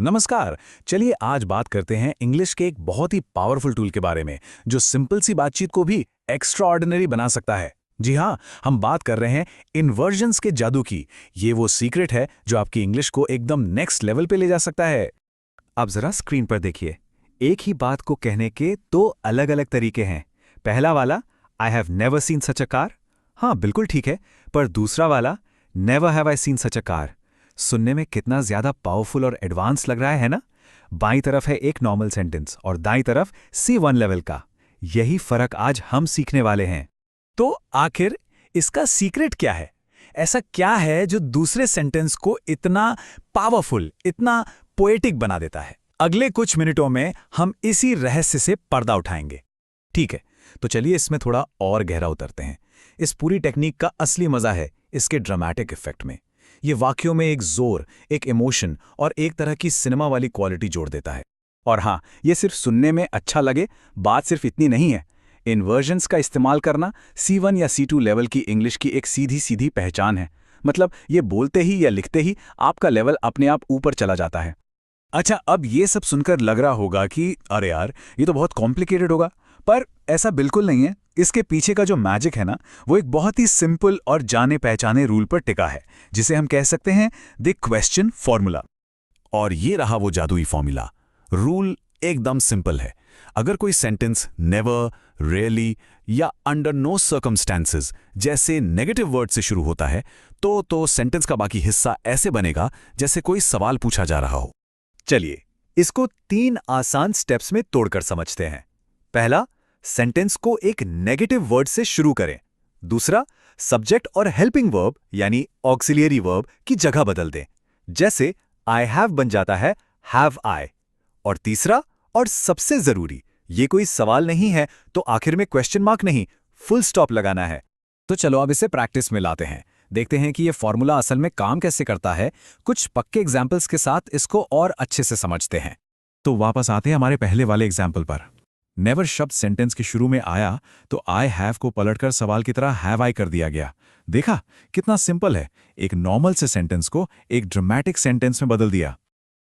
नमस्कार। चलिए आज बात करते हैं इंग्लिश के एक बहुत ही पावरफुल टूल के बारे में जो सिंपल सी बातचीत को भी एक्स्ट्रा ऑर्डिनरी बना सकता है। जी हाँ, हम बात कर रहे हैं इन्वर्जन्स के जादू की। ये वो सीक्रेट है जो आपकी इंग्लिश को एकदम नेक्स्ट लेवल पे ले जा सकता है। अब जरा स्क्रीन पर देखिए। एक ही बात को कहने के दो अलग अलग तरीके हैं। पहला वाला, I have never seen such a car. हाँ, बिल्कुल ठीक है। पर दूसरा वाला, never have I seen such a car, सुनने में कितना ज्यादा पावरफुल और एडवांस लग रहा है ना। बाईं तरफ है एक नॉर्मल सेंटेंस और दाईं तरफ C1 लेवल का। यही फर्क आज हम सीखने वाले हैं। तो आखिर इसका सीक्रेट क्या है? ऐसा क्या है जो दूसरे सेंटेंस को इतना पावरफुल, इतना पोएटिक बना देता है? अगले कुछ मिनटों में हम इसी रहस्य से पर्दा उठाएंगे। ठीक है, तो चलिए इसमें थोड़ा और गहरा उतरते हैं। इस पूरी टेक्निक का असली मजा है इसके ड्रामेटिक इफेक्ट में। ये वाक्यों में एक जोर, एक इमोशन और एक तरह की सिनेमा वाली क्वालिटी जोड़ देता है। और हाँ, ये सिर्फ सुनने में अच्छा लगे, बात सिर्फ इतनी नहीं है। इन्वर्जन्स का इस्तेमाल करना C1 या C2 लेवल की इंग्लिश की एक सीधी सीधी पहचान है। मतलब ये बोलते ही या लिखते ही आपका लेवल अपने आप ऊपर चला जाता है। अच्छा, अब ये सब सुनकर लग रहा होगा कि अरे यार, ये तो बहुत कॉम्प्लिकेटेड होगा। पर ऐसा बिल्कुल नहीं है। इसके पीछे का जो मैजिक है ना, वो एक बहुत ही सिंपल और जाने पहचाने रूल पर टिका है, जिसे हम कह सकते हैं द क्वेश्चन फॉर्मूला। और ये रहा वो जादुई फॉर्मूला। रूल एकदम सिंपल है। अगर कोई सेंटेंस नेवर, रेयरली या अंडर नो सर्कमस्टेंसेस जैसे नेगेटिव वर्ड से शुरू होता है, तो सेंटेंस का बाकी हिस्सा ऐसे बनेगा जैसे कोई सवाल पूछा जा रहा हो। चलिए इसको 3 आसान स्टेप्स में तोड़कर समझते हैं। पहला, सेंटेंस को एक नेगेटिव वर्ड से शुरू करें। दूसरा, सब्जेक्ट और हेल्पिंग वर्ब यानी ऑक्सिलियरी वर्ब की जगह बदल दें। जैसे आई हैव बन जाता है हैव आई। और तीसरा और सबसे जरूरी, ये कोई सवाल नहीं है तो आखिर में क्वेश्चन मार्क नहीं, फुल स्टॉप लगाना है। तो चलो अब इसे प्रैक्टिस में लाते हैं। देखते हैं कि ये फॉर्मूला असल में काम कैसे करता है। कुछ पक्के एग्जाम्पल्स के साथ इसको और अच्छे से समझते हैं। तो वापस आते हैं हमारे पहले वाले एग्जाम्पल पर। नेवर शब्द सेंटेंस के शुरू में आया तो आई हैव को पलटकर सवाल की तरह हैव आई कर दिया गया। देखा कितना सिंपल है। एक नॉर्मल से सेंटेंस को एक ड्रामेटिक सेंटेंस में बदल दिया।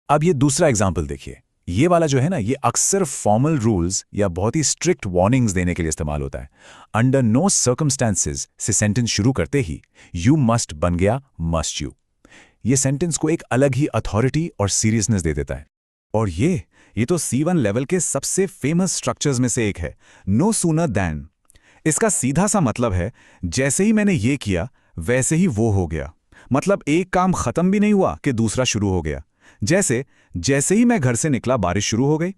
अब ये दूसरा एग्जाम्पल देखिए। ये वाला जो है ना, ये अक्सर फॉर्मल रूल्स या बहुत ही स्ट्रिक्ट वार्निंग्स देने के लिए इस्तेमाल होता है। अंडर नो सर्कमस्टेंसेस से सेंटेंस शुरू करते ही यू मस्ट बन गया मस्ट यू। ये सेंटेंस को एक अलग ही अथॉरिटी और सीरियसनेस दे देता है। और ये तो C1 लेवल के सबसे फेमस स्ट्रक्चर्स में से एक है, नो सूनर दैन। इसका सीधा सा मतलब है जैसे ही मैंने ये किया वैसे ही वो हो गया। मतलब एक काम खत्म भी नहीं हुआ कि दूसरा शुरू हो गया। जैसे ही मैं घर से निकला बारिश शुरू हो गई।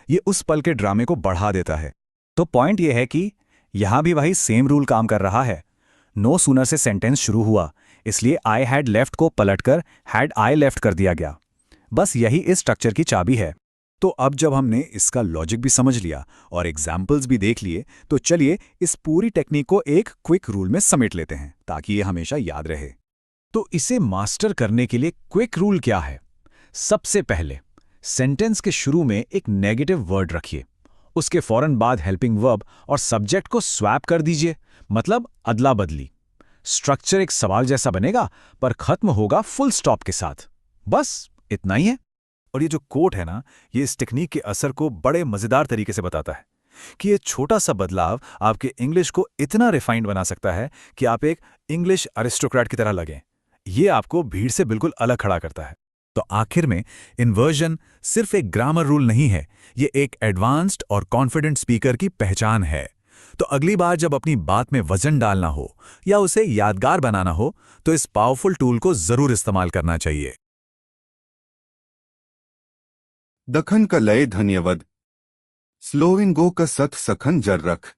ये उस पल के ड्रामे को बढ़ा देता है। तो पॉइंट ये है कि यहां भी वही सेम रूल काम कर रहा है। नो सूनर से सेंटेंस शुरू हुआ, इसलिए आई हैड लेफ्ट को पलटकर हैड आई लेफ्ट कर दिया गया। बस यही इस स्ट्रक्चर की चाबी है। तो अब जब हमने इसका लॉजिक भी समझ लिया और एग्जाम्पल्स भी देख लिए, तो चलिए इस पूरी टेक्निक को एक क्विक रूल में समेट लेते हैं ताकि ये हमेशा याद रहे। तो इसे मास्टर करने के लिए क्विक रूल क्या है? सबसे पहले सेंटेंस के शुरू में एक नेगेटिव वर्ड रखिए। उसके फौरन बाद हेल्पिंग वर्ब और सब्जेक्ट को स्वैप कर दीजिए, मतलब अदला बदली। स्ट्रक्चर एक सवाल जैसा बनेगा पर खत्म होगा फुल स्टॉप के साथ। बस इतना ही है। और ये जो कोट है ना, ये इस टेक्निक के असर को बड़े मजेदार तरीके से बताता है कि ये छोटा सा बदलाव आपके इंग्लिश को इतना रिफाइंड बना सकता है कि आप एक इंग्लिश अरिस्टोक्रेट की तरह लगें। ये आपको भीड़ से बिल्कुल अलग खड़ा करता है। तो आखिर में इन्वर्जन सिर्फ एक ग्रामर रूल नहीं है, ये एक एडवांस्ड और कॉन्फिडेंट स्पीकर की पहचान है। तो अगली बार जब अपनी बात में वजन डालना हो या उसे यादगार बनाना हो, तो इस पावरफुल टूल को जरूर इस्तेमाल करना चाहिए। दखन का लय धन्यवाद। स्लोविंगो का सत सखन जर रख।